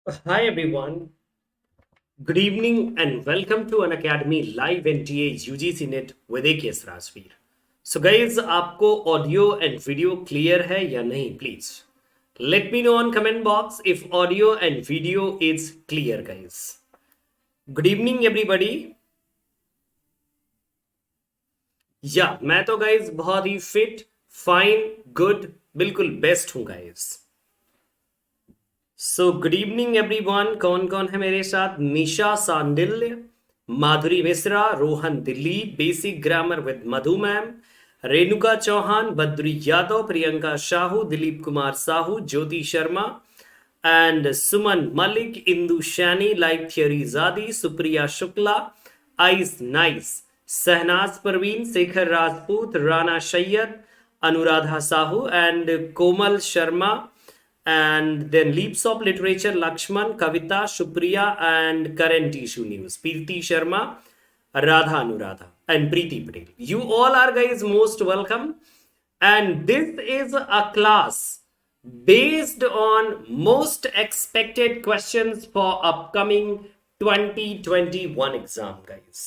Hi everyone, good evening and welcome to an Academy live NTA UGC Net with AKS Rajveer. So guys, आपको audio and video clear है या नहीं please let me know on comment box if audio and video is clear guys. Good evening everybody. या मैं तो guys बहुत ही fit, fine, good, बिल्कुल बेस्ट हूं guys. So good evening everyone. कौन कौन है मेरे साथ? Nisha Sandilya, Madhuri Mishra, Rohan Delhi, basic grammar with Madhu ma'am, Renuka Chauhan, Badri Yadav, Priyanka Sahu, Dilip Kumar Sahu, Jyoti Sharma and Suman Malik, Indu Saini, live theory जादी, Supriya Shukla, ice nice, Shahnaz Parveen, Shekhar Rajput, Rana Syed, Anuradha Sahu and Komal Sharma. And then Leaps of Literature, Lakshman, Kavita, Supriya, and Current Issue News, Preeti Sharma, Radha Anuradha, and Preeti Patel. You all are guys most welcome. And this is a class based on most expected questions for upcoming 2021 exam, guys.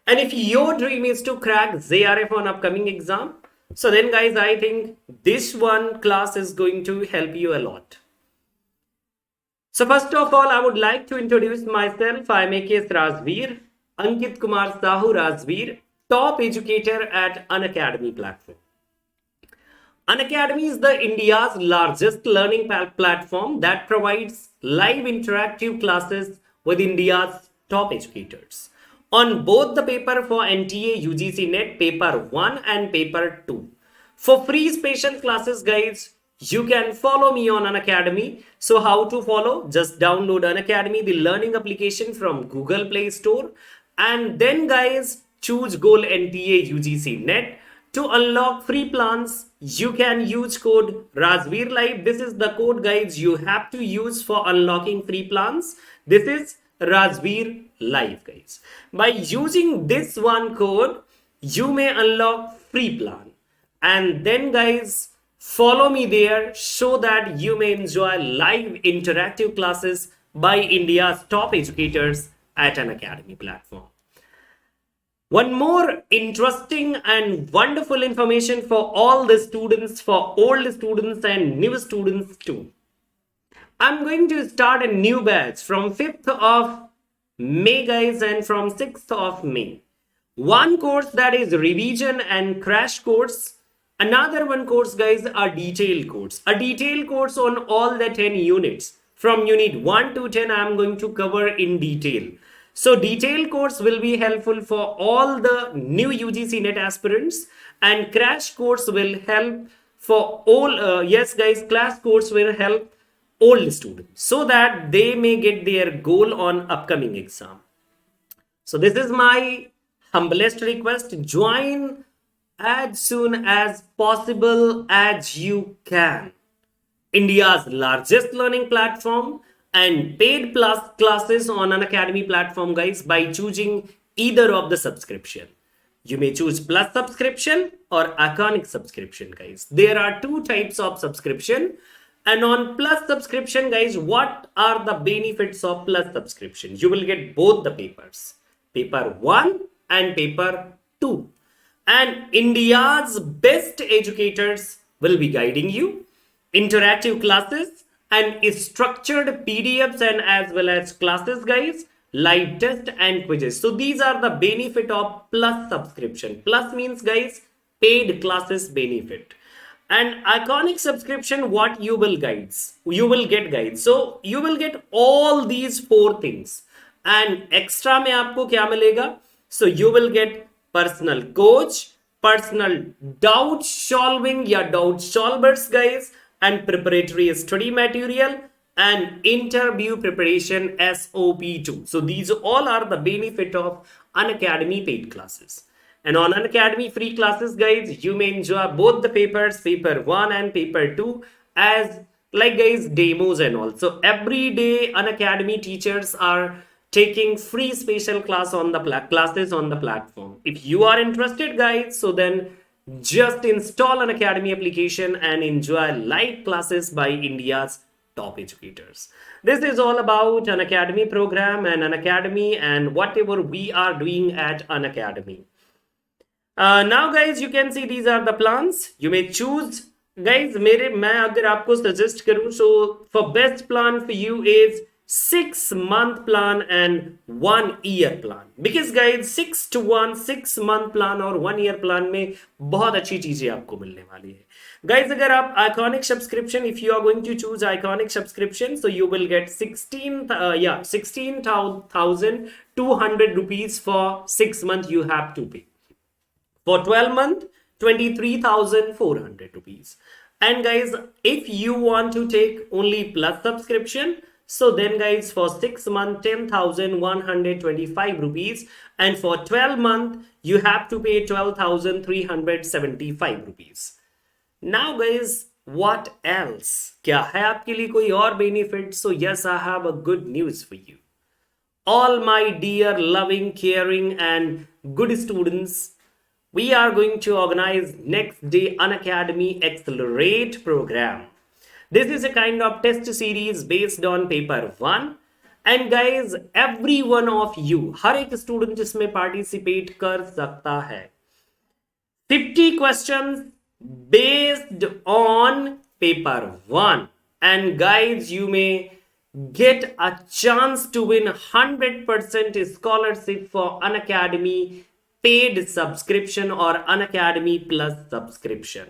And if your dream is to crack JRF on upcoming exam, so then guys, I think this one class is going to help you a lot. So first of all, I would like to introduce myself. I am AKS Rajveer, Ankit Kumar Sahu Rajveer, top educator at Unacademy platform. Unacademy is the India's largest learning platform that provides live interactive classes with India's top educators on both the paper for NTA UGC NET paper 1 and paper 2. For free special classes guys, you can follow me on Unacademy. So how to follow? Just download Unacademy, the learning application from Google Play Store, and then guys choose Goal NTA UGC NET. To unlock free plans, you can use code Rajveer Live. This is the code guys you have to use for unlocking free plans. This is Rajveer Live guys. By using this one code, you may unlock free plan. And then guys, follow me there so that you may enjoy live interactive classes by India's top educators at Unacademy platform. One more interesting and wonderful information for all the students, for old students and new students too. I'm going to start a new batch from 5th of May guys and from 6th of May. One course that is revision and crash course. Another one course guys are detailed course. A detailed course on all the 10 units. From unit 1 to 10 I'm going to cover in detail. So detailed course will be helpful for all the new UGC NET aspirants, and crash course will help for all, yes guys, class course will help old students so that they may get their goal on upcoming exam. So this is my humblest request. Join as soon as possible as you can. India's largest learning platform and paid plus classes on Unacademy platform guys by choosing either of the subscription. You may choose plus subscription or iconic subscription guys. There are two types of subscription. And on plus subscription guys, what are the benefits of plus subscription? You will get both the papers, paper 1 and paper 2. And India's best educators will be guiding you, interactive classes and structured PDFs and as well as classes guys, live test and quizzes. So these are the benefit of plus subscription. Plus means guys paid classes benefit. And iconic subscription, what you will guides, you will get guides. So you will get all these four things. And extra में आपको क्या मिलेगा? So you will get personal coach, personal doubt solving या doubt solvers guys, and preparatory study material and interview preparation SOP2. So these all are the benefit of Unacademy paid classes. And on Unacademy free classes guys, you may enjoy both the papers, paper 1 and paper 2, as like guys demos and all. So every day Unacademy teachers are taking free special class on the classes on the platform. If you are interested guys, so then just install Unacademy application and enjoy live classes by India's top educators. This is all about an academy program and an academy and whatever we are doing at an academy. Now guys, you can see these are the plans. You may choose. Guys, मैं अगर आपको suggest करूं, so for best plan for you is 6-month plan and 1-year plan. Because guys, 6-1 6-month plan और 1-year plan में बहुत अच्छी चीजें आपको मिलने वाली है. Guys, अगर आप iconic subscription, if you are going to choose iconic subscription, so you will get 16,200 rupees for 6 months you have to pay. For 12 month, 23,400 rupees. And guys, if you want to take only plus subscription, so then guys, for 6 month, 10,125 rupees. And for 12 month, you have to pay 12,375 rupees. Now guys, what else? क्या है आपके लिए कोई और benefit? So yes, I have a good news for you. All my dear, loving, caring and good students, we are going to organize next day Unacademy Accelerate program. This is a kind of test series based on paper 1. And guys, every one of you, हर एक student इसमें participate कर सकता है. 50 questions based on paper 1. And guys, you may get a chance to win 100% scholarship for Unacademy paid subscription or Unacademy plus subscription.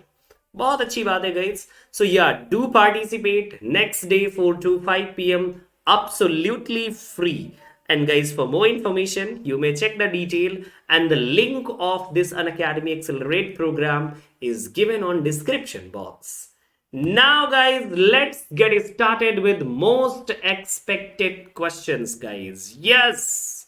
बहुत अच्छी बात है guys. So yeah, do participate next day 4 to 5 p.m. absolutely free. And guys, for more information, you may check the detail and the link of this Unacademy Accelerate program is given on description box. Now guys, let's get started with most expected questions guys. Yes.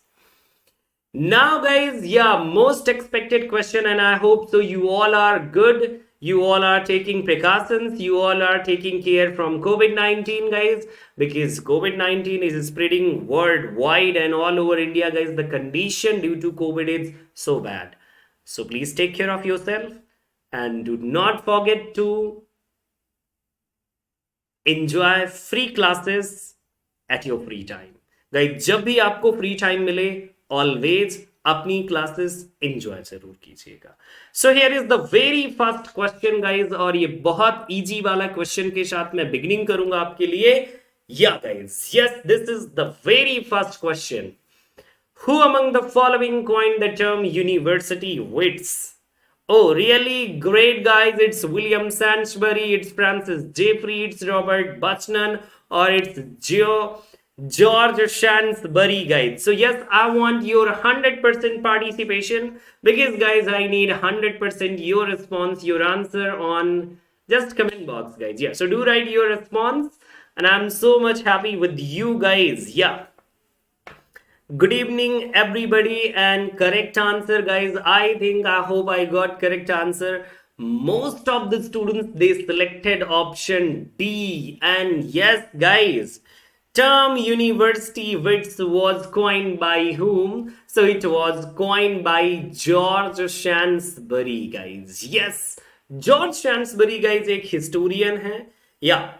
Now guys, yeah, most expected question, and I hope so you all are good. You all are taking precautions. You all are taking care from COVID-19 guys, because COVID-19 is spreading worldwide and all over India guys. The condition due to COVID is so bad. So please take care of yourself and do not forget to enjoy free classes at your free time. Guys, जब भी आपको free time मिले, always अपनी classes enjoy जरूर कीजिएगा. So here is the very first question guys, और ये बहुत easy वाला question के साथ मैं beginning करूंगा आपके लिए. Yeah guys, yes, this is the very first question. Who among the following coined the term university wits? Oh, really? Great guys, it's William Salisbury, it's Francis Jeffrey, it's Robert Buchanan, or it's George Shansbury guys. So yes, I want your 100% participation, because guys, I need 100% your response, your answer on just comment box guys. Yeah, so do write your response, and I'm so much happy with you guys. Yeah, good evening everybody, and correct answer guys. I hope I got correct answer. Most of the students, they selected option D. And yes guys, term university wits was coined by whom? So it was coined by George Shansbury guys. Yes, George Shansbury guys एक historian है. Yeah,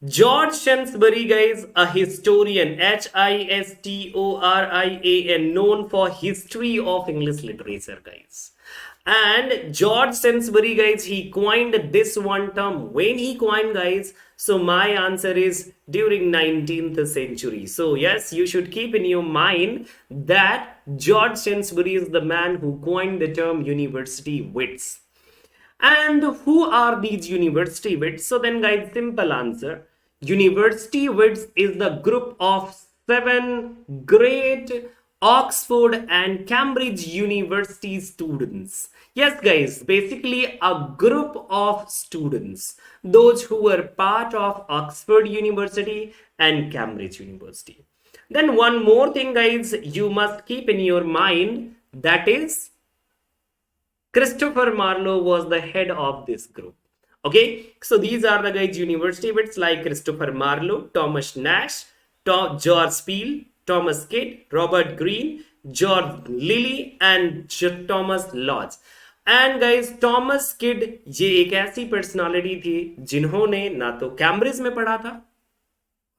George Shansbury guys, a historian, HISTORIAN, known for history of English literature guys. And George Shansbury guys, he coined this one term. When he coined guys, so my answer is during 19th century. So yes, you should keep in your mind that George Shansbury is the man who coined the term university wits. And who are these university wits? So then guys, simple answer. University wits is the group of 7 great Oxford and Cambridge University students. Yes guys, basically a group of students, those who were part of Oxford University and Cambridge University. Then one more thing guys, you must keep in your mind, that is Christopher Marlowe was the head of this group. Okay, so these are the guys university wits like Christopher Marlowe, Thomas Nash, George Peele, Thomas Kidd, Robert Greene, George Lilly and Thomas Lodge. And guys Thomas kid ये एक ऐसी personality थी जिन्होंने ना तो Cambridge में पढ़ा था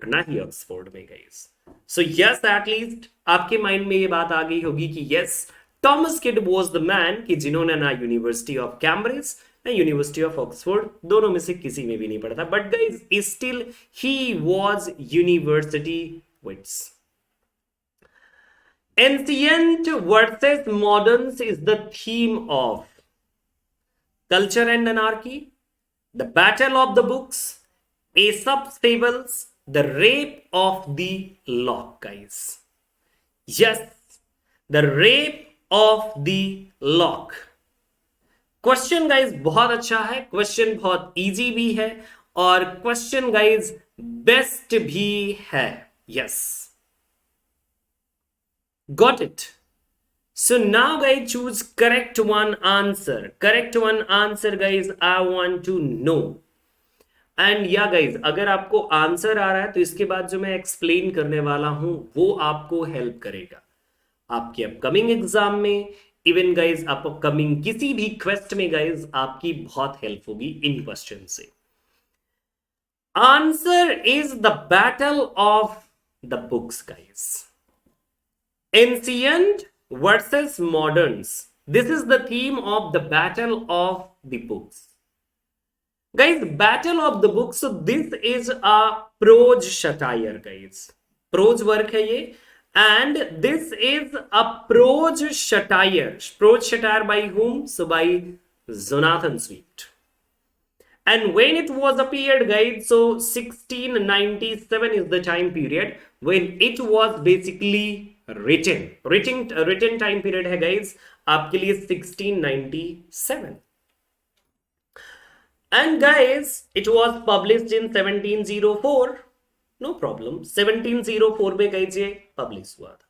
ना ही ऑक्सफोर्ड में गाइस। सो यस, एटलीस्ट आपके माइंड में ये बात आ गई होगी कि yes, Thomas Kyd was the man कि जिन्होंने ना यूनिवर्सिटी ऑफ कैम्ब्रिज ना यूनिवर्सिटी ऑफ ऑक्सफोर्ड, दोनों में से किसी में भी नहीं पढ़ा था, but guys still he was university wits. Ancient versus moderns is the theme of Culture and Anarchy, The Battle of the Books, Aesop's Fables, The Rape of the Lock, guys. Yes, The Rape of the Lock. Question guys बहुत अच्छा है, question बहुत easy भी है, और question guys best भी है। Yes, got it. So now guys choose correct one answer. Correct one answer guys, I want to know. And yeah guys, अगर आपको आंसर आ रहा है तो इसके बाद जो मैं एक्सप्लेन करने वाला हूं वो आपको हेल्प करेगा आपके अपकमिंग एग्जाम में, इवन गाइज आप अपकमिंग किसी भी क्वेस्ट में गाइज आपकी बहुत हेल्प होगी इन क्वेश्चन से। Answer is the battle of the books guys. Ancient versus moderns. This is the theme of the Battle of the Books. Guys, Battle of the Books. So this is a prose satire, guys. Prose work है ये, and this is a prose satire. Prose satire by whom? So by Jonathan Swift. And when it was appeared, guys, so 1697 is the time period when it was basically written time period है guys आपके लिए 1697, and guys it was published in 1704, no problem, 1704 में guys ये publish हुआ था,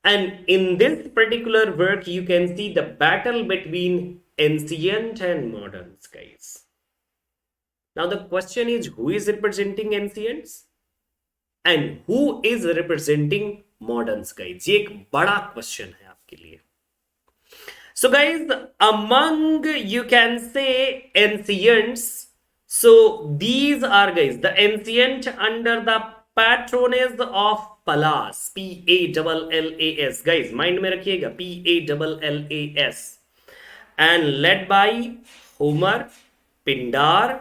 and in this particular work you can see the battle between ancient and moderns guys. Now the question is, who is representing ancients and who is representing moderns guys? ये एक बड़ा question है आपके लिए। So guys, among you can say ancients, so these are guys the ancient under the patronage of Pallas, PALLAS guys, mind में रखिएगा, PALLAS, and led by Homer, Pindar,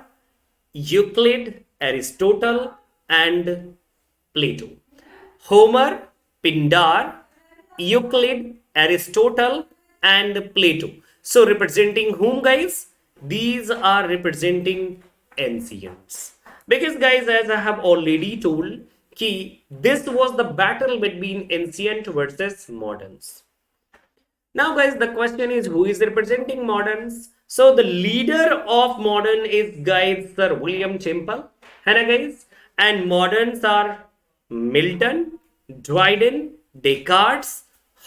Euclid, Aristotle and Plato. Homer, Pindar, Euclid, Aristotle and Plato. So representing whom guys? These are representing ancients. Because guys, as I have already told, कि this was the battle between ancient versus moderns. Now guys, the question is, who is representing moderns? So the leader of modern is guys Sir William Temple, है ना guys? And moderns are Milton, Dryden, Descartes,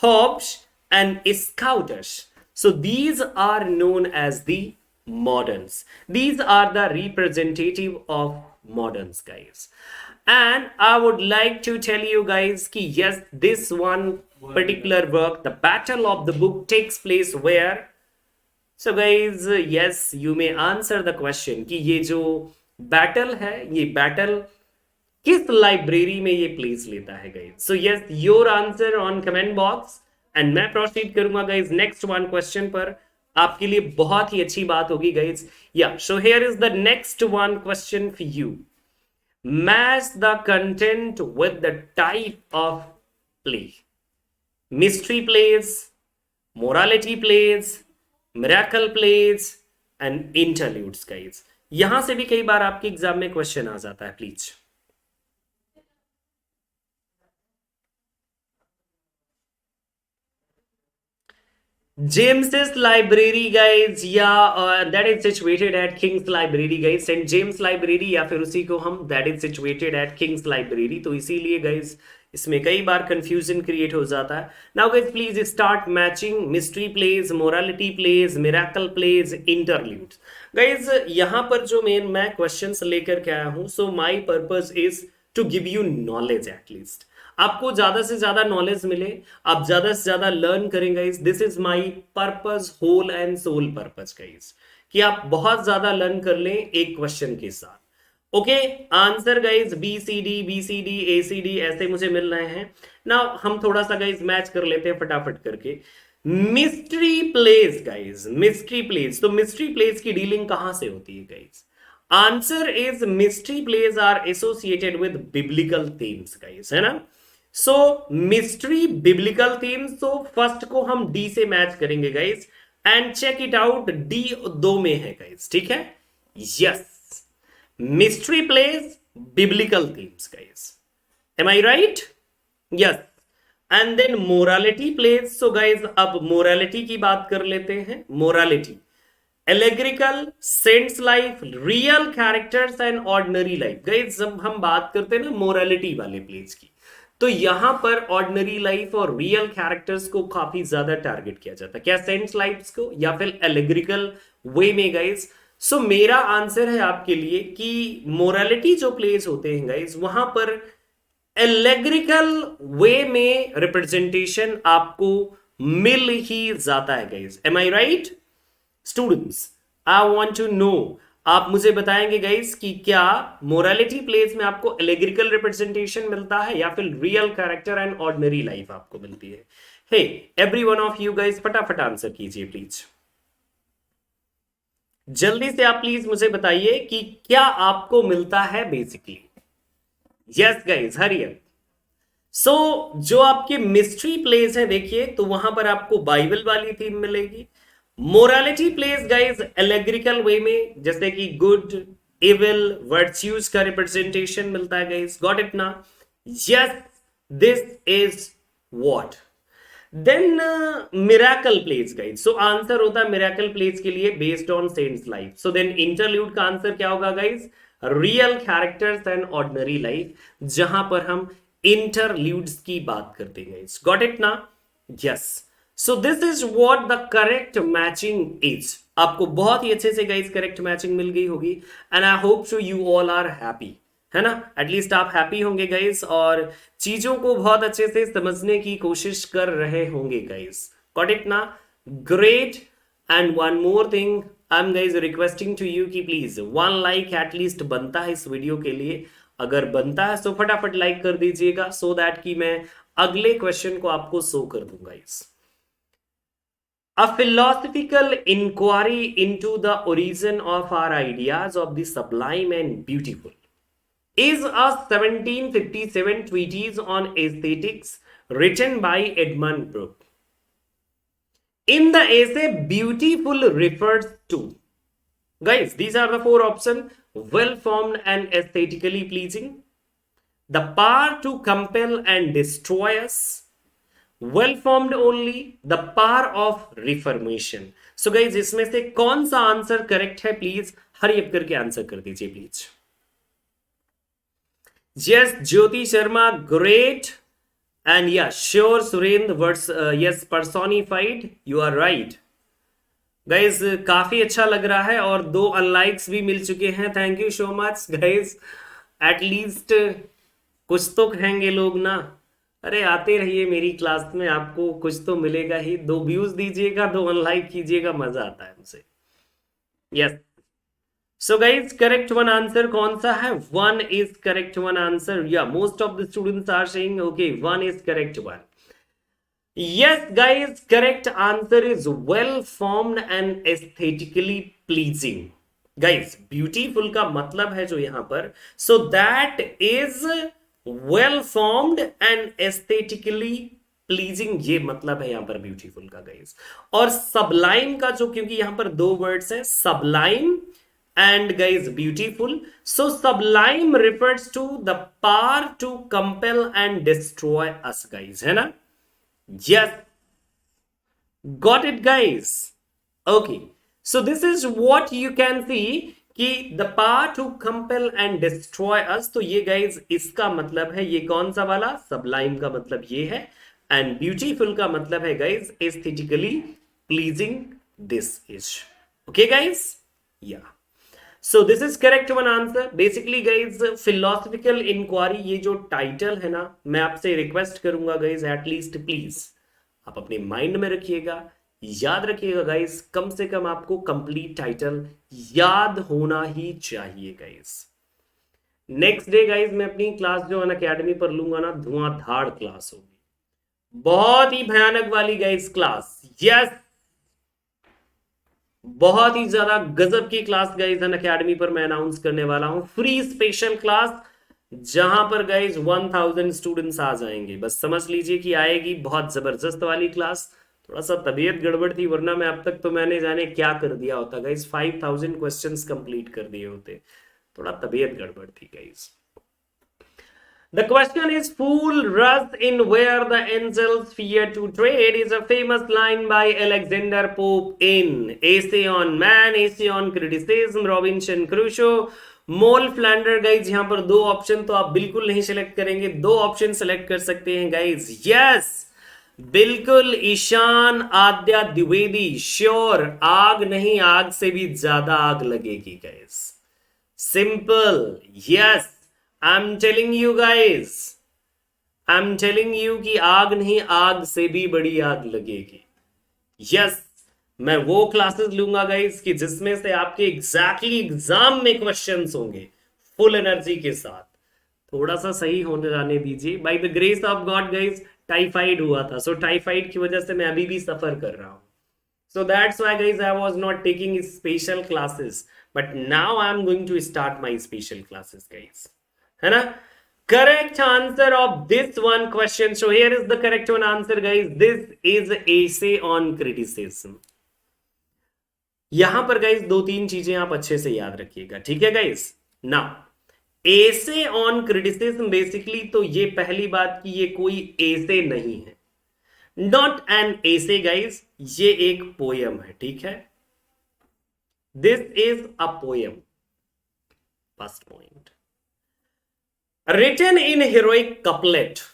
Hobbes and Scotus. So these are known as the moderns. These are the representative of moderns guys. And I would like to tell you guys कि yes, this one particular work, the Battle of the Book, takes place where? So guys, yes, you may answer the question कि ये जो battle है, ये battle किस library में ये place लेता है guys? So yes, your answer on comment box, and मैं प्रोसीड करूंगा गाइज नेक्स्ट वन क्वेश्चन पर। आपके लिए बहुत ही अच्छी बात होगी guys. Yeah so here is the next one question for you. Match the content with the type of play. Mystery plays, morality plays, miracle plays and interludes guys. यहां से भी कई बार आपके एग्जाम में क्वेश्चन आ जाता है, please. James's Library guys, that is situated at King's Library guys, St. James Library, या फिर उसी को हम that is situated at King's Library। तो इसीलिए guys इसमें कई बार confusion create हो जाता है। Now guys please start matching mystery plays, morality plays, miracle plays, interludes। Guys यहाँ पर जो मैं questions लेकर के आया हूँ, so my purpose is to give you knowledge at least। आपको ज्यादा से ज्यादा नॉलेज मिले, आप ज्यादा से ज्यादा लर्न करें guys. This is my purpose, whole and sole purpose guys, कि आप बहुत ज्यादा लर्न कर लें एक क्वेश्चन के साथ। Okay, answer guys B C D A C D ऐसे मुझे मिल रहे हैं ना। हम थोड़ा सा गाइज मैच कर लेते हैं फटाफट करके। Mystery plays guys, mystery plays, तो मिस्ट्री प्लेस की डीलिंग कहां से होती है guys? Answer is mystery plays are associated with biblical themes guys, है ना। सो मिस्ट्री बिब्लिकल थीम्स, तो फर्स्ट को हम डी से मैच करेंगे guys, and check it out, D दो में है गाइज, ठीक है। Yes, mystery plays biblical themes guys, am I right? Yes. And then morality plays, so guys अब morality की बात कर लेते हैं। morality, allegorical, saints life, real characters and ordinary life guys। जब हम बात करते हैं ना morality वाले plays की, तो यहां पर ordinary life और real characters को काफी ज्यादा टारगेट किया जाता है। क्या saints lives को या फिर allegorical way में guys? सो मेरा आंसर है आपके लिए कि मोरालिटी जो प्लेस होते हैं गाइस, वहां पर एलेग्रिकल वे में रिप्रेजेंटेशन आपको मिल ही जाता है guys. Am I right students? I want to know, आप मुझे बताएंगे गाइस कि क्या मोरालिटी प्लेस में आपको एलेग्रिकल रिप्रेजेंटेशन मिलता है या फिर real character and ordinary life आपको मिलती है? Hey every one of you guys फटाफट आंसर कीजिए प्लीज, जल्दी से आप प्लीज मुझे बताइए कि क्या आपको मिलता है basically. Yes guys, hurry up. So जो आपके मिस्ट्री प्लेस है देखिए, तो वहां पर आपको बाइबल वाली थीम मिलेगी। Morality plays guys allegorical way में, जैसे कि गुड, इविल, वर्च्यूज का रिप्रेजेंटेशन मिलता है गाइस। गॉट इट ना? Yes, this is what. Then miracle plays guys, so answer होता है मिराकल प्लेस के लिए based on saints life. So then interlude का आंसर क्या होगा guys? Real characters and ordinary life, जहां पर हम इंटरल्यूड्स की बात करते हैं गाइस। गॉट इट ना? Yes. So this is what the correct matching is. आपको बहुत ही अच्छे से गाइस करेक्ट मैचिंग मिल गई होगी, and I hope so you all are happy, है ना। एटलीस्ट आप हैप्पी होंगे गाइस और चीजों को बहुत अच्छे से समझने की कोशिश कर रहे होंगे गाइस। गॉट इट ना? Great. And one more thing, I am guys requesting to you कि प्लीज 1 लाइक एटलीस्ट बनता है इस वीडियो के लिए। अगर बनता है तो फटाफट लाइक कर दीजिएगा, सो दैट कि मैं अगले क्वेश्चन को आपको शो कर दूंगा guys. A philosophical inquiry into the origin of our ideas of the sublime and beautiful is a 1757 treatise on aesthetics written by Edmund Burke. In the essay, beautiful refers to, guys, these are the 4 options: well-formed and aesthetically pleasing, the power to compel and destroy us, well-formed only, the power of reformation. So guys, इसमें से कौन सा answer correct है? Please hurry up करके answer कर दीजिए please. Yes, Jyoti Sharma, great. And yeah, sure, Surendra, yes, personified, you are right. Guys, काफी अच्छा लग रहा है और 2 अनलाइक्स भी मिल चुके हैं। Thank you so much guys. At least कुछ तो कहेंगे लोग ना। अरे आते रहिए मेरी क्लास में, आपको कुछ तो मिलेगा ही। 2 व्यूज दीजिएगा, 2 अनलाइक कीजिएगा, मजा आता है मुझे। Yes. So guys, correct one answer कौन सा है? 1 is correct one answer. Yeah, most of the students are saying okay, 1 is correct one. Yes guys, correct answer is well formed and aesthetically pleasing. Guys, beautiful का मतलब है जो यहाँ पर, so that is well formed and aesthetically pleasing, ये मतलब है यहाँ पर beautiful का guys। और sublime का जो, क्योंकि यहाँ पर 2 words है, sublime and guys beautiful, so sublime refers to the power to compel and destroy us guys, है ना। yes, got it guys? okay, so this is what you can see कि the power to compel and destroy us, तो ये guys इसका मतलब है, ये कौन सा वाला? sublime का मतलब ये है, and beautiful का मतलब है guys aesthetically pleasing, this is okay guys। yeah, so this is correct one answer। basically guys, philosophical inquiry, ये जो टाइटल है ना, मैं आपसे रिक्वेस्ट करूंगा गाइज एटलीस्ट प्लीज आप अपने माइंड में रखिएगा, याद रखिएगा गाइज। कम से कम आपको कंप्लीट टाइटल याद होना ही चाहिए गाइज। नेक्स्ट डे गाइज मैं अपनी क्लास जो अन अकेडमी पर लूंगा ना, धुआंधार क्लास होगी, बहुत ही भयानक वाली गाइज क्लास। यस, बहुत ही ज्यादा गजब की क्लास गाइज अन अकेडमी पर मैं अनाउंस करने वाला हूं, फ्री स्पेशल क्लास, जहां पर गाइज 1000 स्टूडेंट्स आ जाएंगे। बस समझ लीजिए कि आएगी बहुत जबरदस्त वाली क्लास। थोड़ा सा तबीयत गड़बड़ थी, वरना मैं अब तक तो मैंने जाने क्या कर दिया होता गाइज, 5000 क्वेश्चंस कंप्लीट कर दिए होते। थोड़ा तबीयत गड़बड़ थी guys. The question is, fool rush in where the angels fear to tread is a famous line by Alexander Pope in Essay on Man, Essay on Criticism, Robinson Crusoe, mole Flanders. Guys यहां पर दो option तो आप बिल्कुल नहीं select करेंगे, दो option select कर सकते हैं गाइज। यस, बिल्कुल, ईशान आद्या द्विवेदी, श्योर, आग नहीं, आग से भी ज्यादा आग लगेगी guys, simple. Yes, I am telling you guys, I am telling you कि आग नहीं, आग से भी बड़ी आग लगेगी। यस, मैं वो क्लासेस लूंगा गाइस कि जिसमें से आपके एग्जैक्टली एग्जाम में क्वेश्चंस होंगे फुल एनर्जी के साथ। थोड़ा सा सही होने जाने दीजिए, by the grace of God guys. Typhoid हुआ था, सो टाइफाइड की वजह से मैं अभी भी सफर कर रहा हूं। So that's why guys I was not taking special classes, but now I am going to start my special classes guys, है ना। Correct answer of this one question, so here is the correct one answer guys, this is essay on criticism। यहां पर guys दो तीन चीजें आप अच्छे से याद रखिएगा, ठीक है guys. Now essay on criticism, basically तो ये पहली बात कि ये कोई एसे नहीं है, नॉट एन एसे गाइस, ये एक पोयम है, ठीक है। This is a poem, first point. Written in heroic couplet,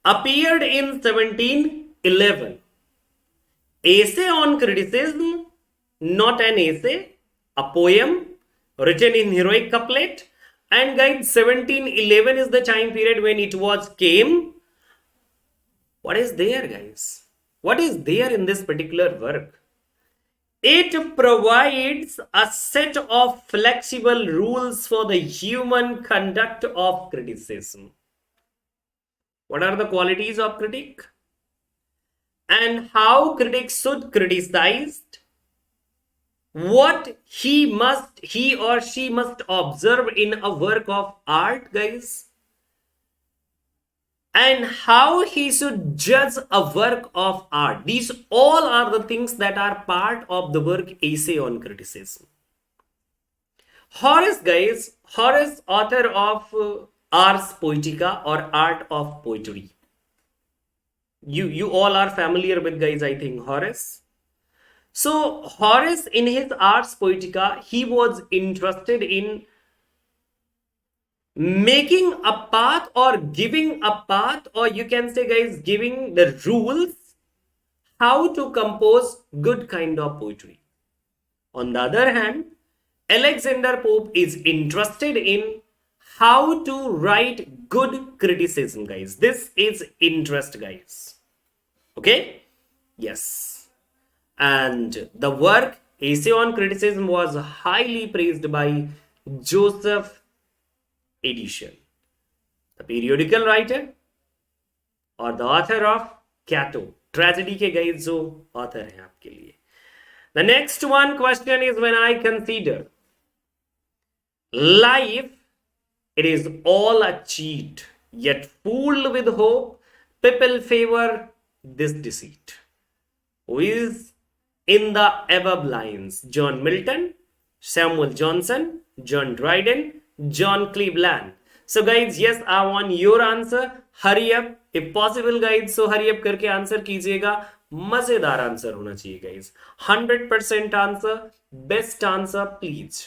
appeared in 1711, essay on criticism, not an essay, a poem written in heroic couplet, and guys 1711 is the time period when it was came. What is there guys, what is there in this particular work? It provides a set of flexible rules for the human conduct of criticism. What are the qualities of critic? And how critics should criticize? What he or she must observe in a work of art, guys? And how he should judge a work of art. These all are the things that are part of the work Essay on Criticism. Horace, guys, Horace, author of Ars Poetica or Art of Poetry. You all are familiar with, guys, I think, Horace. So Horace, in his Ars Poetica, he was interested in making a path or giving a path, or you can say guys giving the rules how to compose good kind of poetry. On the other hand, Alexander Pope is interested in how to write good criticism, guys. This is interest, guys. Okay, yes. And the work Essay on Criticism was highly praised by Joseph Edition, the periodical writer और the author of Cato, tragedy के guys जो author हैं आपके लिए। The next one question is, when I consider life, it is all a cheat, yet fooled with hope, people favor this deceit. Who is in the above lines? John Milton, Samuel Johnson, John Dryden, John Cleveland. So guys, yes, I want your answer. Hurry up, if possible guys, so hurry up करके answer कीजिएगा। मजेदार answer होना चाहिए guys, 100% answer, best answer please.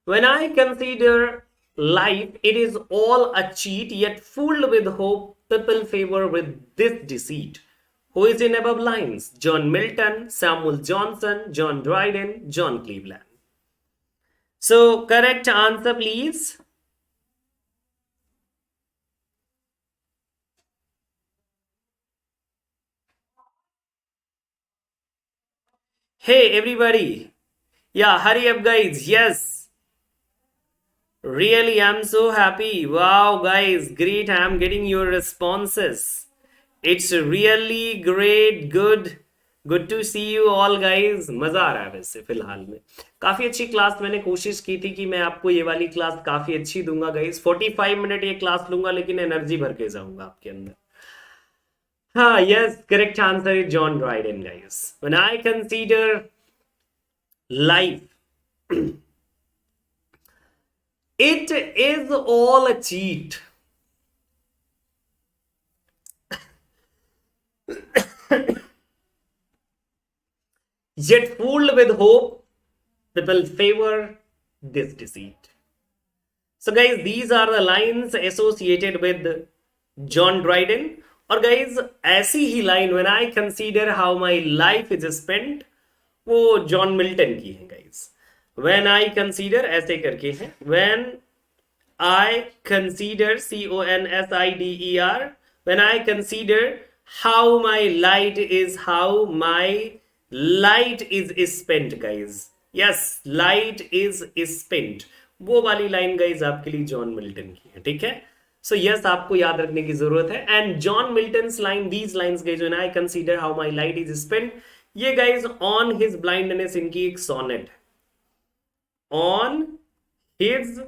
When I consider life, it is all a cheat, yet fooled with hope, people favor with this deceit. Who is in above lines? John Milton, Samuel Johnson, John Dryden, John Cleveland. So, correct answer, please. Hey, everybody. Yeah, hurry up, guys. Yes. Really, I'm so happy. Wow, guys, great. I'm getting your responses. It's really great. Good to see you all, guys. मजा आ रहा है वैसे फिलहाल में. काफी अच्छी class मैंने कोशिश की थी कि मैं आपको ये वाली क्लास काफी अच्छी दूंगा, गाइस. 45 मिनट ये क्लास लूंगा, लेकिन एनर्जी भर के जाऊंगा आपके अंदर. हाँ, yes, correct answer is John Dryden, guys. When I consider life, it is all a cheat. Yet fooled with hope, people favor this deceit. So, guys, these are the lines associated with John Dryden. और guys, ऐसी ही line when I consider how my life is spent, वो John Milton की है, guys. When I consider, ऐसे करके है, when I consider, CONSIDER, when I consider how my light is spent, guys. Yes, light is spent. वो वाली line, guys, आपके लिए जॉन मिल्टन की है. ठीक है. सो यस, आपको याद रखने की जरूरत है. And John Milton's line, these lines, guys, when I consider how my light is spent, ये गाइज ऑन हिज ब्लाइंडनेस, इनकी एक सोनेट है. On his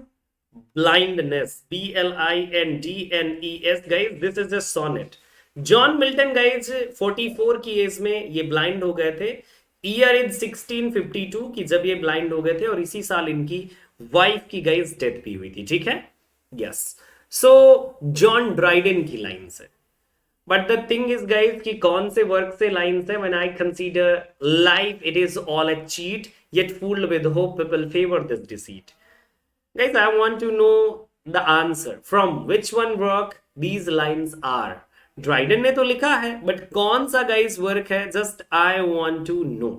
blindness, BLINDNES, guys, this is a sonnet. John Milton, guys, 44 की as में ये blind हो गए थे. ईयर इज 1652 की जब ये ब्लाइंड हो गए थे, और इसी साल इनकी वाइफ की, गाइज, डेथ भी हुई थी. ठीक है. यस. सो जॉन ड्राइडन की लाइन्स है. But the thing is, guys, कि कौन से वर्क से लाइन्स है. When I consider life, it is all a cheat, yet fooled with hope, people favour this deceit. Guys, I want to know the answer. From which one work these lines are? Dryden ने तो लिखा है, but कौन सा, guys, work है? Just I want to know.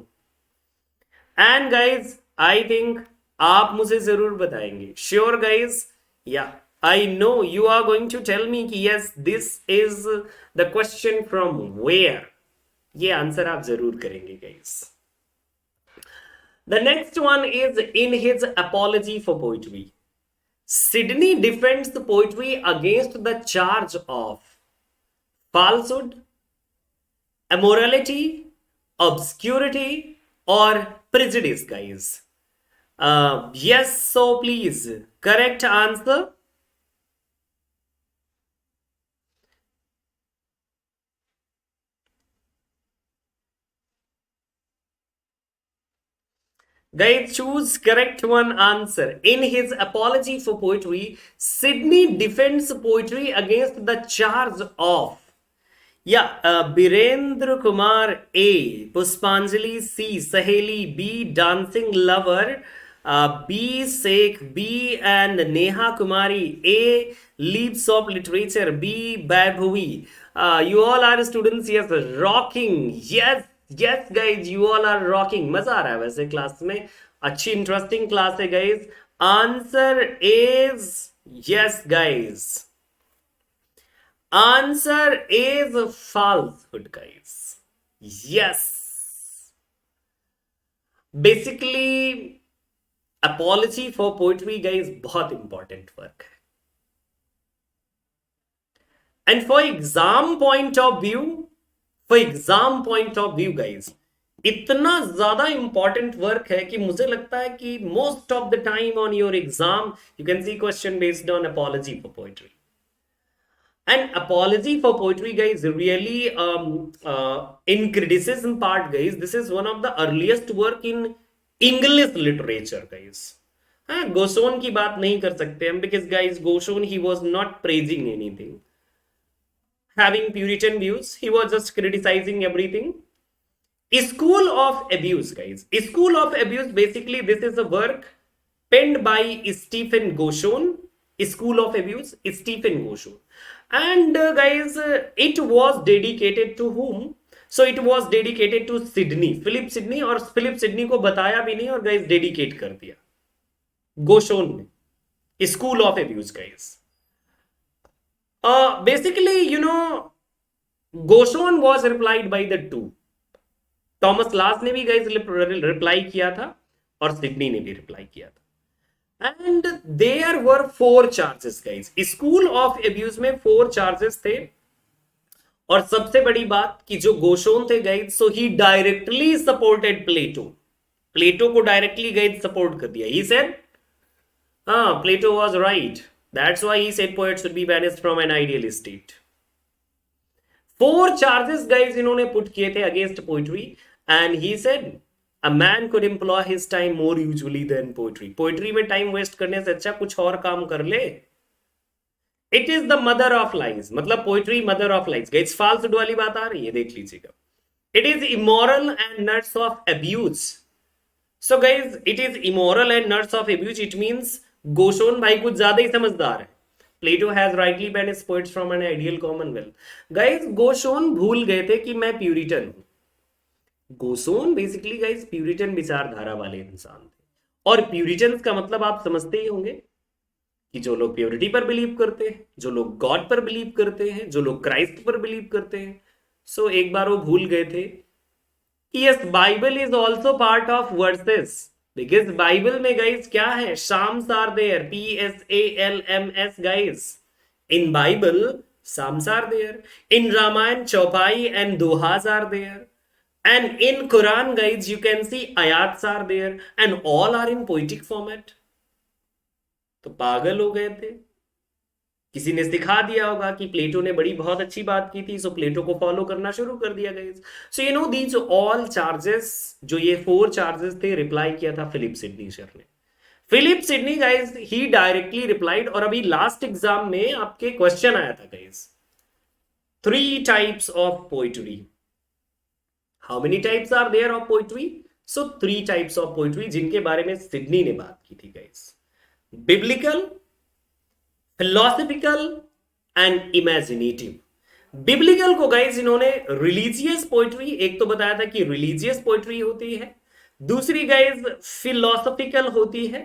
And guys, I think आप मुझे जरूर बताएंगे. Sure, guys. Yeah, I know you are going to tell me कि yes, this is the question from where. ये आंसर आप जरूर करेंगे, guys. The next one is in his apology for poetry. Sidney defends the poetry against the charge of falsehood, immorality, obscurity, or prejudice, guys. Yes, so please, correct answer. Guys, choose correct one answer. In his apology for poetry, Sidney defends poetry against the charge of, Birendra Kumar A, Puspanjali C, Saheli B, Dancing Lover B, Sheikh B, and Neha Kumari A, Leaps of Literature B, Baibhuvi. You all are students, yes, rocking, yes. Yes, guys, you all are rocking. मजा आ रहा है वैसे class में. अच्छी interesting class है, guys. Answer is yes, guys. Answer is falsehood, guys. Yes. Basically, apology for poetry, guys, बहुत important work है. And for exam point of view, guys, इतना ज्यादा इंपॉर्टेंट वर्क है कि मुझे लगता है कि most of the time on your exam you can see question based on apology for poetry. And apology for poetry, guys, really in criticism part, guys, this is one of the earliest work in English literature, guys. हाँ, Gosson की बात नहीं कर सकते हम, because guys, Gosson, he was not praising anything, having Puritan views. He was just criticizing everything. School of Abuse, guys. School of Abuse, basically, this is a work penned by Stephen Goshon. School of Abuse, Stephen Goshon. And guys, it was dedicated to whom? So it was dedicated to Sidney, Philip Sidney, और Philip Sidney को बताया भी नहीं, और guys dedicate कर दिया गोशोन ने. School of Abuse, guys. Basically, you know, Goshon was replied by the two. Thomas Lass ने भी, guys, रिप्लाई किया था, और सिडनी ने भी रिप्लाई किया था. And there were 4 charges guys, school of abuse में 4 चार्जेस थे। और सबसे बड़ी बात कि जो गोशोन थे guys, so he directly supported Plato, Plato को डायरेक्टली गाइस सपोर्ट कर दिया। ही सेड हाँ, Plato was right, that's why he said poets should be banished from an ideal state. 4 charges guys इन्होंने पुट किए थे against poetry, and he said a man could employ his time more usually than poetry, poetry में time waste करने से अच्छा कुछ और काम कर ले। It is the mother of lies, मतलब poetry mother of lies guys, falsehood वाली बात आ रही है, देख लीजिएगा। It is immoral and nuts of abuse, so guys it is immoral and nuts of abuse, it means Gosson भाई कुछ ज्यादा ही समझदार है। Plato has rightly banished poets from an ideal commonwealth. Guys Gosson भूल गए थे कि मैं प्यूरिटन हूं। गोशोन बेसिकली गाइस प्यूरिटन विचारधारा वाले इंसान थे, और प्यूरिटन्स का मतलब आप समझते ही होंगे कि जो लोग प्योरिटी पर बिलीव करते हैं, जो लोग गॉड पर बिलीव करते हैं, जो लोग क्राइस्ट पर बिलीव करते हैं। सो एक बार वो भूल गए थे कि yes Bible is also part of verses, because Bible में गाइस क्या है, psalms are there, PSALMS guys, in Bible psalms are there, in Ramayana chaupai and dohas are there, and in Quran guys you can see ayats are there and all are in poetic format। तो पागल हो गए थे, किसी ने सिखा दिया होगा कि प्लेटो ने बड़ी बहुत अच्छी बात की थी, सो प्लेटो को फॉलो करना शुरू कर दिया guys. So you know these all charges, जो ये 4 चार्जेस थे, रिप्लाई किया था फिलिप सिडनी सर ने। Philip Sidney guys he directly replied, और अभी लास्ट एग्जाम में आपके क्वेश्चन आया था guys, 3 types of poetry. How many types are there of poetry? So 3 types of poetry, जिनके बारे में सिडनी ने बात की थी guys, biblical, philosophical and imaginative. Biblical को गाइस इन्होंने रिलीजियस पोइट्री, एक तो बताया था कि रिलीजियस पोइट्री होती है, दूसरी गाइस फिलोसफिकल होती है,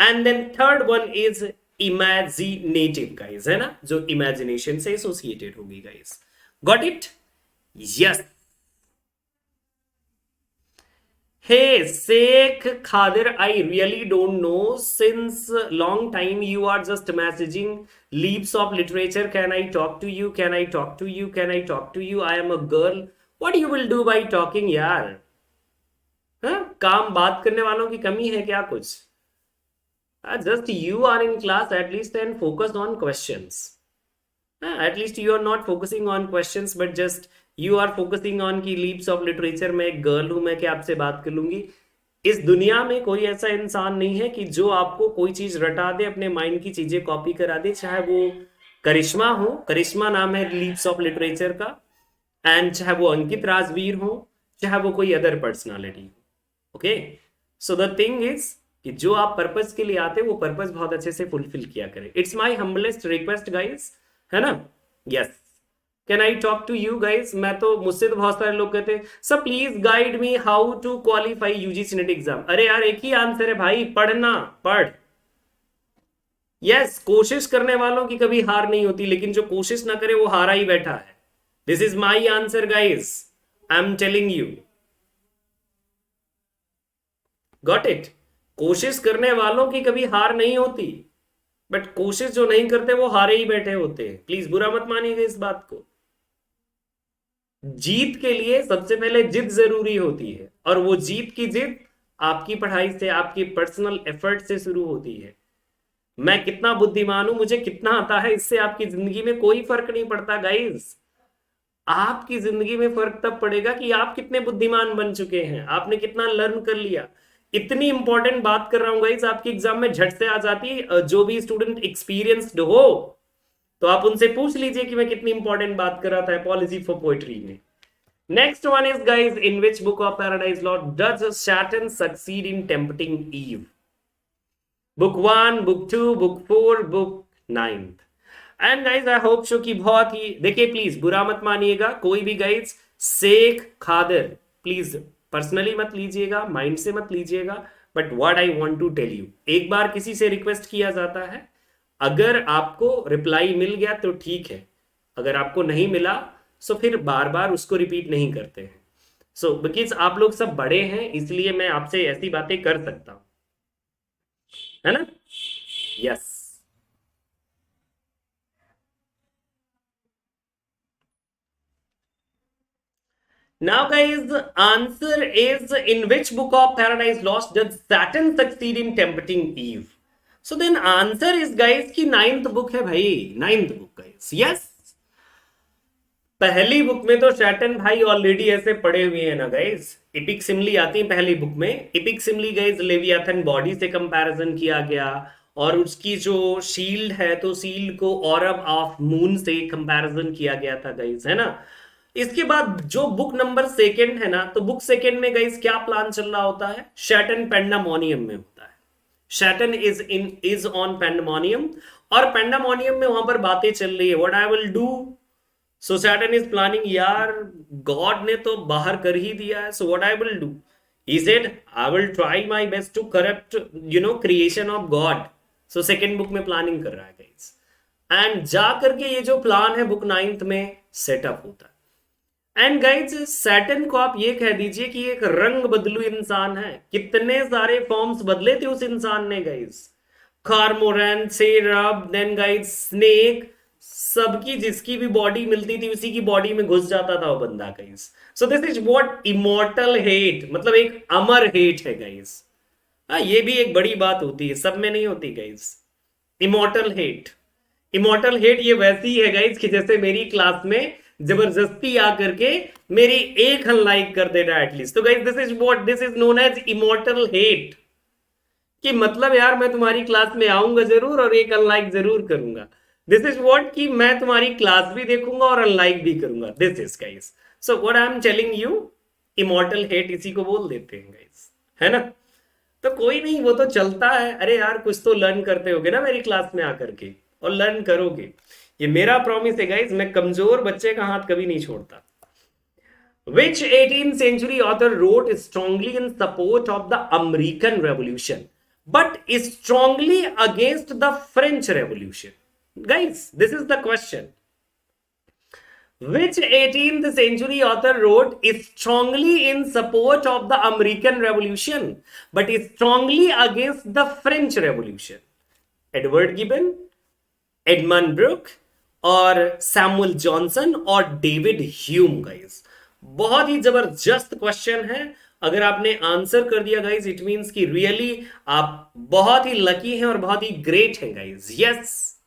and then third one is imaginative guys, है ना, जो इमेजिनेशन से एसोसिएटेड होगी guys. Got it? Yes. Hey, Sheikh Khadir, I really don't know. Since long time you are just messaging leaves of literature. Can I talk to you? Can I talk to you? Can I talk to you? I am a girl. What you will do by talking, यार? हाँ? काम बात करने वालों की कमी है क्या कुछ? Just you are in class at least and focus on questions. At least you are not focusing on questions, but just you are focusing on की लीव्स ऑफ लिटरेचर में एक गर्ल हूं मैं, क्या आपसे बात कर लूंगी। इस दुनिया में कोई ऐसा इंसान नहीं है कि जो आपको कोई चीज रटा दे, अपने माइंड की चीजें कॉपी करा दे, चाहे वो करिश्मा हो, करिश्मा नाम है लीव्स ऑफ लिटरेचर का, एंड चाहे वो अंकित राजवीर हो, चाहे वो कोई अदर पर्सनालिटी हो। Okay, so the thing is कि जो आप पर्पस के लिए आते वो पर्पस बहुत अच्छे से फुलफिल किया करें। It's my humblest request guys, है ना। Yes, can I talk to you guys? मैं तो, मुझसे तो बहुत सारे लोग कहते हैं sir please guide me how to qualify UGC NET exam. अरे यार एक ही आंसर है भाई, पढ़ना, पढ़। यस, कोशिश करने वालों की कभी हार नहीं होती, लेकिन जो कोशिश ना करे वो हारा ही बैठा है। This is my answer guys, I am telling you. Got it? कोशिश करने वालों की कभी हार नहीं होती, बट कोशिश जो नहीं करते वो हारे ही बैठे होते हैं। प्लीज बुरा मत मानिएगा इस बात को। जीत के लिए सबसे पहले जिद जरूरी होती है, और वो जीत की जिद आपकी पढ़ाई से, आपकी पर्सनल एफर्ट से शुरू होती है। मैं कितना बुद्धिमान हूं, मुझे कितना आता है, इससे आपकी जिंदगी में कोई फर्क नहीं पड़ता गाइस। आपकी जिंदगी में फर्क तब पड़ेगा कि आप कितने बुद्धिमान बन चुके हैं, आपने कितना लर्न कर लिया। इतनी इंपॉर्टेंट बात कर रहा हूं गाइस, आपकी एग्जाम में झट से आ जाती है। जो भी स्टूडेंट एक्सपीरियंस्ड हो तो आप उनसे पूछ लीजिए कि मैं कितनी इंपॉर्टेंट बात कर रहा था अपॉलजी फॉर पोएट्री में। Next one is guys, in which book of Paradise Lost does Saturn succeed in tempting Eve? Book 1, book 2, book 4, book 9। And guys I hope so कि बहुत ही, देखिए प्लीज बुरा मत मानिएगा, कोई भी guys Sheikh Khadar please personally मत लीजिएगा, माइंड से मत लीजिएगा, but what I want to tell you, एक बार किसी से रिक्वेस्ट किया जाता है, अगर आपको रिप्लाई मिल गया तो ठीक है, अगर आपको नहीं मिला सो फिर बार बार उसको रिपीट नहीं करते हैं। सो बिकॉज आप लोग सब बड़े हैं, इसलिए मैं आपसे ऐसी बातें कर सकता हूं। है ना? Yes. Now, guys, answer is in which book of Paradise Lost did Saturn succeed in tempting Eve? So then answer is guys कि नाइन्थ बुक है भाई, नाइन्थ बुक guys. Yes. पहली बुक में तो सैटर्न भाई ऑलरेडी ऐसे पड़े हुए हैं ना गाइस. इपिक सिमली आती है पहली बुक में. EPIC Simli guys Leviathan body से कंपैरिजन किया गया और उसकी जो शील्ड है तो शील्ड को ऑरब ऑफ मून से कंपैरिजन किया गया था गाइस, है ना? इसके बाद जो बुक नंबर सेकंड है ना, तो बुक सेकंड में गाइस क्या प्लान चल रहा होता है? सैटर्न पेंडामोनियम में होता है. सैटर्न इज ऑन पेंडामोनियम और पेंडामोनियम में वहां पर बातें चल रही है what I will do. So Saturn is planning, यार गॉड ने तो बाहर कर ही दिया है, so what I will do. He said I will try my best to corrupt creation of God. So second book में प्लानिंग कर रहा है गाइस. एंड जा करके ये जो प्लान है बुक नाइन्थ में सेटअप होता है. एंड गाइज सैटर्न को आप ये कह दीजिए कि एक रंग बदलू इंसान है. कितने सारे फॉर्म्स बदले थे उस इंसान ने गाइज. कार्मोरन, सेरब, देन गाइज स्नेक, सबकी जिसकी भी बॉडी मिलती थी उसी की बॉडी में घुस जाता था वो बंदा guys. So this is what immortal hate, मतलब एक अमर हेट है गाइज. ये भी एक बड़ी बात होती है, सब में नहीं होती guys. Immortal hate, immortal hate ये वैसी है गाइज कि जैसे मेरी क्लास में जबरदस्ती आकर के मेरी एक अनलाइक कर देना एटलीस्ट. तो guys this is known as immortal hate. कि मतलब यार मैं तुम्हारी क्लास में आऊंगा जरूर और एक अनलाइक जरूर करूंगा. दिस इज व्हाट कि मैं तुम्हारी क्लास भी देखूंगा और अनलाइक भी करूंगा. This is guys. So what I am telling you, immortal hate इसी को बोल देते हैं गाइस, है ना? तो कोई नहीं, वो तो चलता है. अरे यार कुछ तो लर्न करते होगे ना मेरी क्लास में आकर के, और लर्न करोगे. ये मेरा प्रॉमिस है गाइस, मैं कमजोर बच्चे का हाथ कभी नहीं छोड़ता. Which 18th century author wrote strongly in support of the American Revolution but strongly against the French Revolution? Guys, this is the question. Which 18th century author wrote strongly in support of the American Revolution but strongly against the French Revolution? Edward Gibbon, Edmund Burke और Samuel Johnson और David Hume. Guys बहुत ही जबरदस्त question है. अगर आपने answer कर दिया guys, it means कि रियली आप बहुत ही लकी हैं और बहुत ही ग्रेट हैं guys. Yes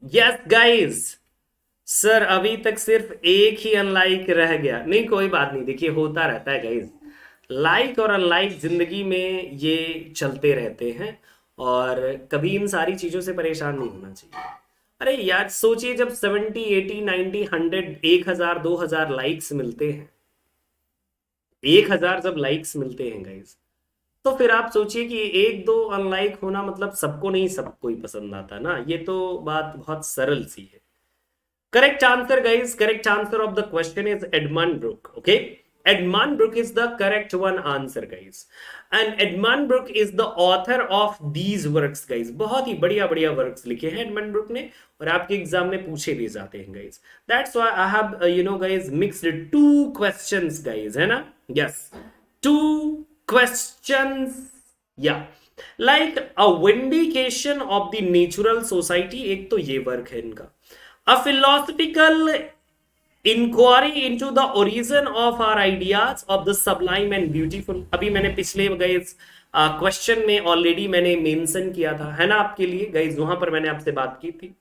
yes guys. Sir अभी तक सिर्फ एक ही अनलाइक रह गया. नहीं कोई बात नहीं, देखिए होता रहता है गाइस. लाइक और अनलाइक जिंदगी में ये चलते रहते हैं और कभी इन सारी चीजों से परेशान नहीं होना चाहिए. अरे यार सोचिए जब 70, 80, 90, 100, 1000, 2000 लाइक्स मिलते हैं, 1000 जब लाइक्स मिलते हैं गाइस, तो फिर आप सोचिए कि एक दो अनलाइक होना मतलब सबको नहीं सबको ही पसंद आता ना. ये तो बात बहुत सरल सी है. Correct answer guys, correct answer of the question is Edmund Burke. Okay, Edmund Burke is the correct one answer guys. And Edmund Burke is the author of these works guys. बहुत ही बढ़िया बढ़िया वर्क्स लिखे हैं Edmund Burke ने और आपके exam में पूछे भी जाते हैं guys. That's why I have guys mixed two questions guys, है ना? Yes, two questions. Yeah, like a vindication of the natural society. एक तो ये वर्क है इनका. A philosophical inquiry into the origin of our ideas of the sublime and beautiful. अभी मैंने पिछले गाइस क्वेश्चन में ऑलरेडी मैंने मेंशन किया था, है ना, आपके लिए गाइस, वहां पर मैंने आपसे बात की थी.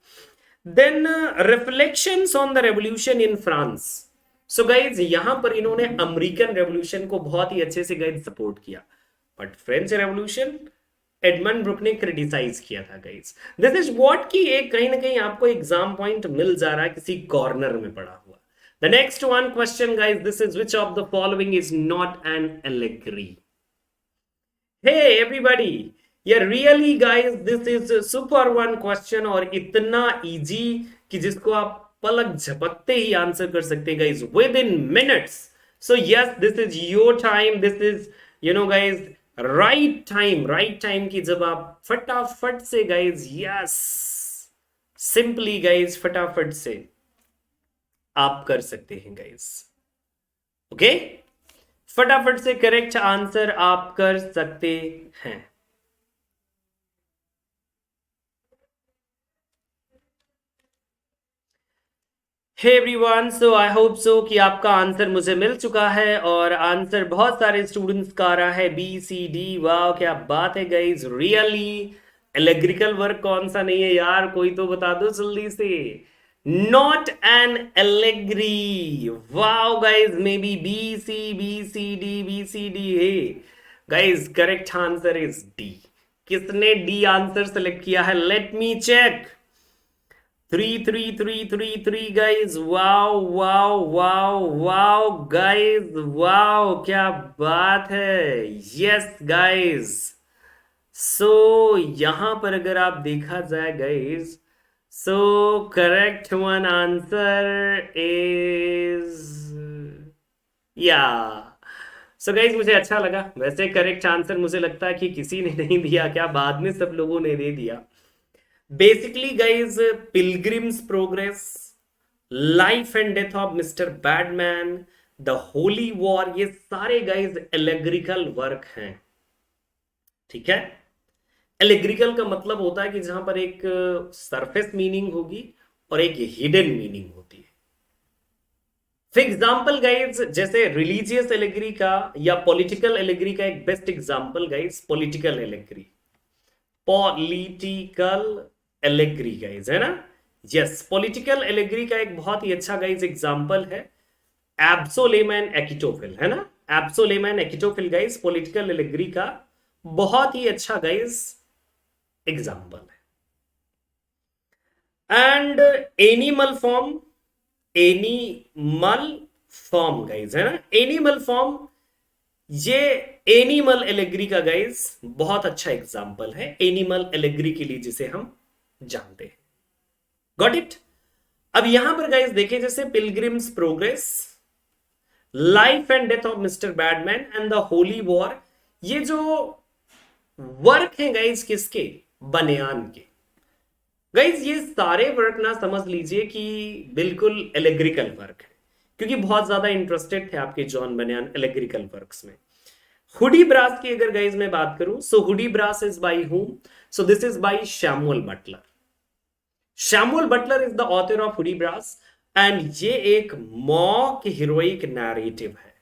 Then reflections on the revolution in France. So guys यहां पर इन्होंने अमेरिकन रेवोल्यूशन को बहुत ही अच्छे से गाइस सपोर्ट किया, but French revolution Edmund Burke ने क्रिटिसाइज किया था गाइस. दिस इज व्हाट कि एक कहीं ना कहीं आपको एग्जाम पॉइंट मिल जा रहा है किसी कॉर्नर में पड़ा हुआ. The next one question guys, this is which of the following is not an allegory? Hey everybody, yeah really guys, this is a super one question और इतना easy कि जिसको आप पलक झपकते ही आंसर कर सकते हैं guys within minutes. So yes, this is your time, this is guys right time कि जब आप फटाफट से guys, yes simply guys फटाफट से आप कर सकते हैं गाइस. ओके, फटाफट से करेक्ट आंसर आप कर सकते हैं. हे एवरीवन, सो आई होप सो कि आपका आंसर मुझे मिल चुका है और आंसर बहुत सारे स्टूडेंट्स का आ रहा है बी सी डी। वाह क्या बात है गाइस, रियली। एलेग्रिकल वर्क कौन सा नहीं है यार, कोई तो बता दो जल्दी से। Not an allegory. Wow guys, maybe B C D है guys. Correct answer is D. किसने डी आंसर सेलेक्ट किया है? Let me check. 3 guys, wow wow wow wow guys, wow क्या बात है। यस गाइज, सो यहां पर अगर आप देखा जाए guys, so correct one answer is या। सो गाइज मुझे अच्छा लगा। वैसे करेक्ट आंसर मुझे लगता है कि किसी ने नहीं दिया, क्या बाद में सब लोगों ने दे दिया। Basically guys, pilgrims progress, life and death of Mr badman, the holy war, ये सारे गाइज एलेग्रिकल वर्क हैं। ठीक है, एलेग्रिकल का मतलब होता है कि जहां पर एक सरफेस मीनिंग होगी और एक हिडन मीनिंग होती है। फॉर एग्जाम्पल गाइज, जैसे रिलीजियस एलेग्री का या पॉलिटिकल एलेग्री का एक best example guys, political allegory, political allegory guys, है ना। यस, पॉलिटिकल एलेग्री का एक बहुत ही अच्छा गाइज एग्जांपल है एब्सोलेम एंड एकिटोफिल, है ना। एब्सोलेम एंड एकिटोफिल गाइज पॉलिटिकल एलेग्री का बहुत ही अच्छा गाइज एग्जांपल है। And animal form, animal form guys, है ना। एनिमल फॉर्म, ये एनिमल एलेग्री का गाइज बहुत अच्छा एग्जांपल है, एनिमल एलेग्री के लिए जिसे हम जानते हैं। Got it. अब यहां पर गाइज देखें, जैसे pilgrims progress, life and death of Mr badman and the holy war, ये जो वर्क है गाइज किसके? बनियान के। गाइज ये सारे वर्क ना समझ लीजिए कि बिल्कुल एलेग्रिकल वर्क है, क्योंकि बहुत ज्यादा इंटरेस्टेड थे आपके जॉन बनियान एलेग्रिकल वर्क्स में। हुडी ब्रास की अगर गाइज मैं बात करूं, so Hudibras is by whom? So this is by Samuel Butler. Samuel Butler is the author of Hudibras and ये एक मॉक हीरोइक नैरेटिव है।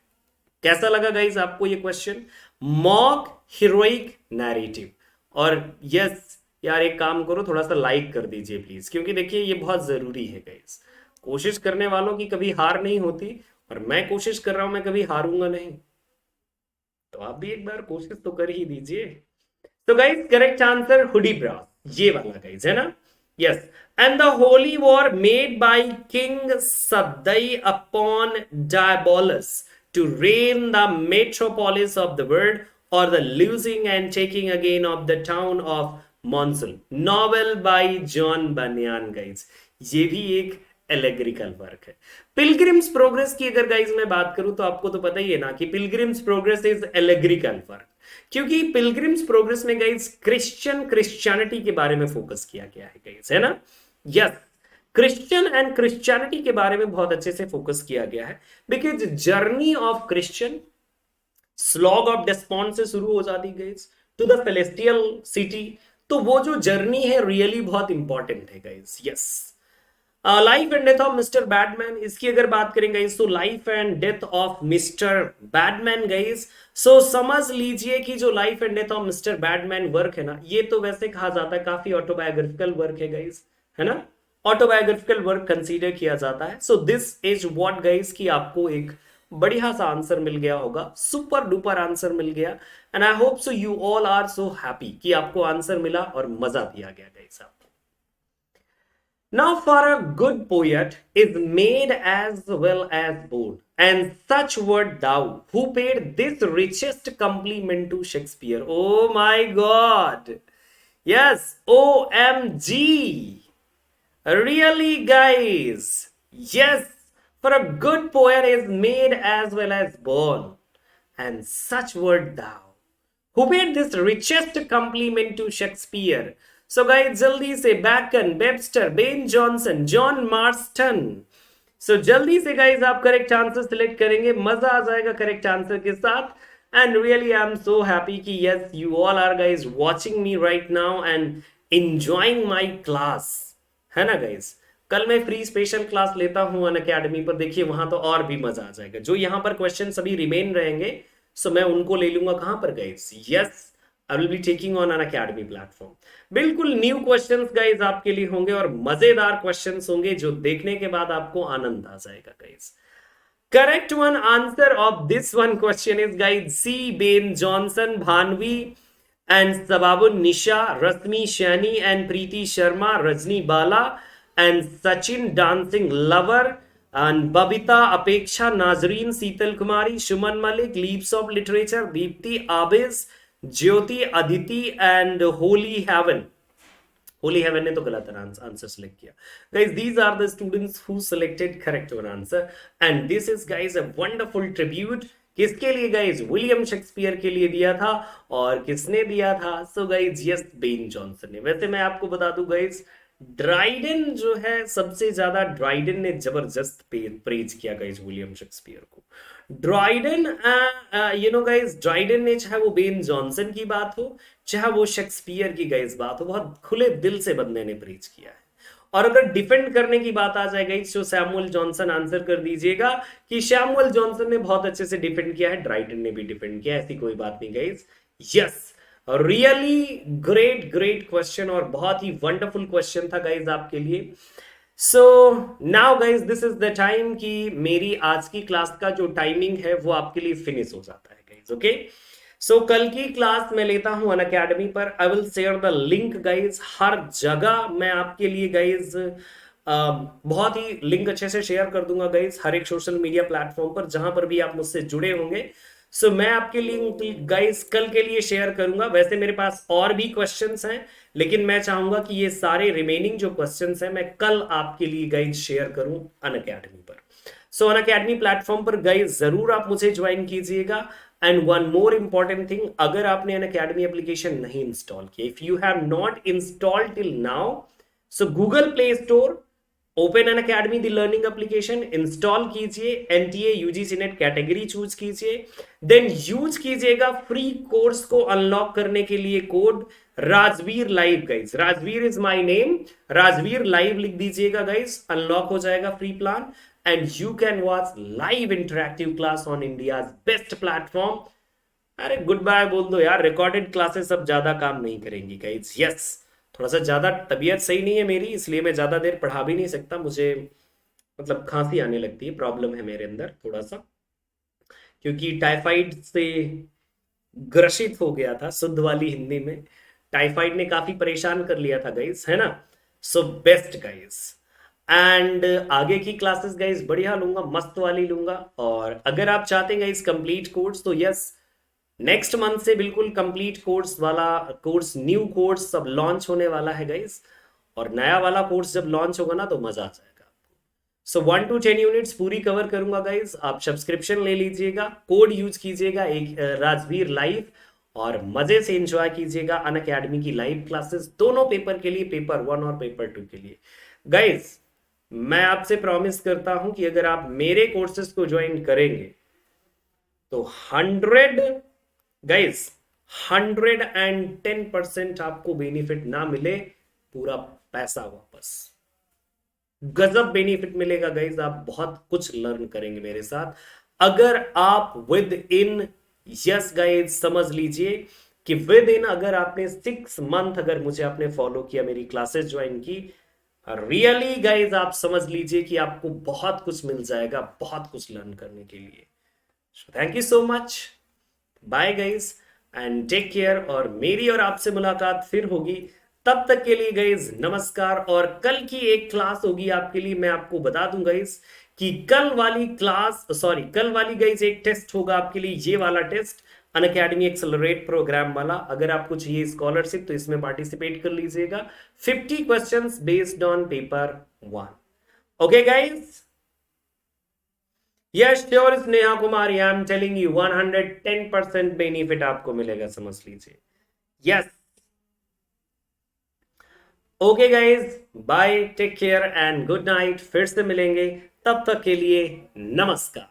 कैसा लगा गाइज आपको ये क्वेश्चन? Mock heroic narrative. और यस यार, एक काम करो, थोड़ा सा लाइक कर दीजिए प्लीज, क्योंकि देखिए ये बहुत जरूरी है गाइज। कोशिश करने वालों की कभी हार नहीं होती, और मैं कोशिश कर रहा हूं, मैं कभी हारूंगा नहीं, तो आप भी एक बार कोशिश तो कर ही दीजिए। तो guys correct answer Hudibras, ये वाला गाइज, है ना। Yes, and the holy war made by king Shaddai upon Diabolus to reign the metropolis of the world और the losing and taking again of the town of Mansoul, novel by John Bunyan guys. ये भी एक allegorical work है। Pilgrim's Progress की अगर guys मैं बात करूं, तो आपको तो पता ही है ना कि पिलग्रिम्स प्रोग्रेस इज एलेग्रिकल वर्क, क्योंकि पिलग्रिम्स प्रोग्रेस में गाइज क्रिश्चियनिटी के बारे में फोकस किया गया है गाइज, है ना। यस, क्रिश्चियन एंड क्रिश्चियनिटी के बारे में बहुत अच्छे से फोकस किया गया है, because journey of Christian slough of despond से शुरू हो जाती guys to the celestial city. तो वो जो जर्नी है रियली बहुत इंपॉर्टेंट है guys. Yes, life and death of Mr Badman, इसकी अगर बात करें गाइज, तो life and death of Mr Badman guys, so समझ लीजिए कि जो life and death of Mr Badman work है ना, ये तो वैसे कहा जाता है काफी ऑटोबायोग्राफिकल वर्क है गाइज, है ना। ऑटोबायोग्राफिकल वर्क कंसीडर किया जाता है। सो दिस इज व्हाट गाइज कि आपको एक बढ़िया सा आंसर मिल गया होगा, सुपर डुपर आंसर मिल गया, and I hope so you all are so happy कि आपको आंसर मिला और मजा भी आ गया गाइज आपको। Now, for a good poet is made as well as born, and such wert thou, who paid this richest compliment to Shakespeare. Oh my God! Yes, OMG! Really, guys? Yes, for a good poet is made as well as born, and such wert thou, who paid this richest compliment to Shakespeare. So guys जल्दी से Bacon, Webster, Ben Jonson, John Marston, so जल्दी से guys आप correct answer select करेंगे, मजा आ जाएगा correct answer के साथ। And really I am so happy कि yes you all are guys watching me right now and enjoying my class, है ना गाइस। कल मैं फ्री स्पेशल क्लास लेता हूं अनअकैडमी पर, देखिए वहां तो और भी मजा आ जाएगा। जो यहां पर क्वेश्चन अभी रिमेन रहेंगे सो मैं उनको ले लूंगा कहां पर guys, yes I will be taking on Unacademy platform. बिल्कुल न्यू क्वेश्चंस गाइस आपके लिए होंगे और मजेदार क्वेश्चंस होंगे जो देखने के बाद आपको आनंद आ जाएगा guys. Correct one answer of this one question is guys C. Ben Johnson, Bhanvi and Sababun Nisha, Rasmi Shani and Preeti Sharma, Rajni Bala and Sachin Dancing Lover and Babita Apeksha, Nazreen Seetal Kumari, Shuman Malik, Leaps of Literature, Deepti Abis, Jyoti Aditi and Holy Heaven. Holy Heaven ने तो गलत answer select किया guys. These are the students who selected correct one answer and this is guys a wonderful tribute. किसके लिए guys, William Shakespeare के लिए दिया था। और किसने दिया था, so guys yes Ben Jonson ने। वैसे मैं आपको बता दूं गाइस ड्राइडन जो है सबसे ज्यादा ड्राइडन ने जबरदस्त प्रेज किया गाइस विलियम शेक्सपियर को। Dryden you know guys Dryden ने चाहे वो बेन जॉनसन की बात हो चाहे वो शेक्सपियर की गाइस बात हो बहुत खुले दिल से बंदे ने प्रीच किया है। और अगर डिफेंड करने की बात आ जाए गाइस तो सैमुअल जॉनसन आंसर कर दीजिएगा कि सैमुअल जॉनसन ने बहुत अच्छे से डिफेंड किया है, ड्राइडन ने भी डिफेंड किया, ऐसी कोई बात नहीं guys. Yes really great great question और बहुत ही वंडरफुल क्वेश्चन था गाइस आपके लिए। So now guys this is the time कि मेरी आज की क्लास का जो टाइमिंग है वो आपके लिए फिनिश हो जाता है गाइज। ओके सो कल की क्लास मैं लेता हूं अनअकैडमी पर। I will share the link guys, हर जगह मैं आपके लिए गाइज बहुत ही लिंक अच्छे से शेयर कर दूंगा गाइज, हर एक सोशल मीडिया प्लेटफॉर्म पर जहां पर भी आप मुझसे जुड़े होंगे। सो मैं आपके लिंक गाइस कल के लिए शेयर करूंगा। वैसे मेरे पास और भी क्वेश्चंस हैं लेकिन मैं चाहूंगा कि ये सारे रिमेनिंग जो क्वेश्चंस हैं मैं कल आपके लिए गाइस शेयर करूं अनअकैडमी पर। सो अनअकैडमी प्लेटफॉर्म पर गाइस जरूर आप मुझे ज्वाइन कीजिएगा। And one more important thing, अगर आपने अनअकैडमी एप्लीकेशन नहीं इंस्टॉल किया, if you have not installed till now, so Google Play Store open Unacademy the learning application install कीजिए, NTA UGC NET category choose कीजिए, then use कीजिएगा free course को unlock करने के लिए code Rajveer live guys. Rajveer is my name, Rajveer live लिख दीजिएगा guys, unlock हो जाएगा free plan and you can watch live interactive class on India best platform. अरे गुड बाय बोल दो यार, रिकॉर्डेड क्लासेस अब ज्यादा काम नहीं करेंगी गाइज। यस थोड़ा सा ज्यादा तबीयत सही नहीं है मेरी, इसलिए मैं ज्यादा देर पढ़ा भी नहीं सकता, मुझे मतलब खांसी आने लगती है, प्रॉब्लम है मेरे अंदर थोड़ा सा, क्योंकि टाइफाइड से ग्रसित हो गया था। शुद्ध वाली हिंदी में टाइफाइड ने काफी परेशान कर लिया था गाइस, है ना। सो बेस्ट गाइस एंड आगे की क्लासेस गाइस बढ़िया लूंगा, मस्त वाली लूंगा। और अगर आप चाहते हैं गाइस कंप्लीट कोर्स तो यस नेक्स्ट मंथ से बिल्कुल कंप्लीट कोर्स वाला कोर्स, न्यू कोर्स सब लॉन्च होने वाला है गाइस। और नया वाला कोर्स जब लॉन्च होगा ना तो मजा आ जाएगा आपको। सो 1 to 10 यूनिट्स पूरी कवर करूंगा गाइस, आप सब्सक्रिप्शन ले लीजिएगा, कोड यूज कीजिएगा एक राजवीर लाइव और मजे से एंजॉय कीजिएगा अनअकैडमी की लाइव क्लासेस दोनों पेपर के लिए, पेपर 1 और पेपर 2 के लिए। गाइस मैं आपसे प्रॉमिस करता हूं कि अगर आप मेरे कोर्सेज को ज्वाइन करेंगे तो 110% आपको बेनिफिट ना मिले, पूरा पैसा वापस, गजब बेनिफिट मिलेगा गाइज। आप बहुत कुछ लर्न करेंगे मेरे साथ अगर आप विद इन, यस गाइज समझ लीजिए कि विद इन अगर आपने 6 मंथ अगर मुझे आपने फॉलो किया, मेरी क्लासेस ज्वाइन की, रियली गाइज आप समझ लीजिए कि आपको बहुत कुछ मिल जाएगा, बहुत कुछ लर्न करने के लिए। Thank you so much, bye guys and take care. और मेरी और आपसे मुलाकात फिर होगी, तब तक के लिए गाइज नमस्कार। और कल की एक क्लास होगी आपके लिए, मैं आपको बता दूं गाइज कि कल वाली गाइज एक टेस्ट होगा आपके लिए, ये वाला टेस्ट अनअकैडमी एक्सेलरेट प्रोग्राम वाला। अगर आपको चाहिए स्कॉलरशिप तो इसमें पार्टिसिपेट कर लीजिएगा। 50 questions based on paper 1। Okay guys, yes sure Sneha Kumari, I am telling you 110% benefit आपको मिलेगा, समझ लीजिए। Yes okay guys, bye, take care and good night. फिर से मिलेंगे, तब तक के लिए नमस्कार।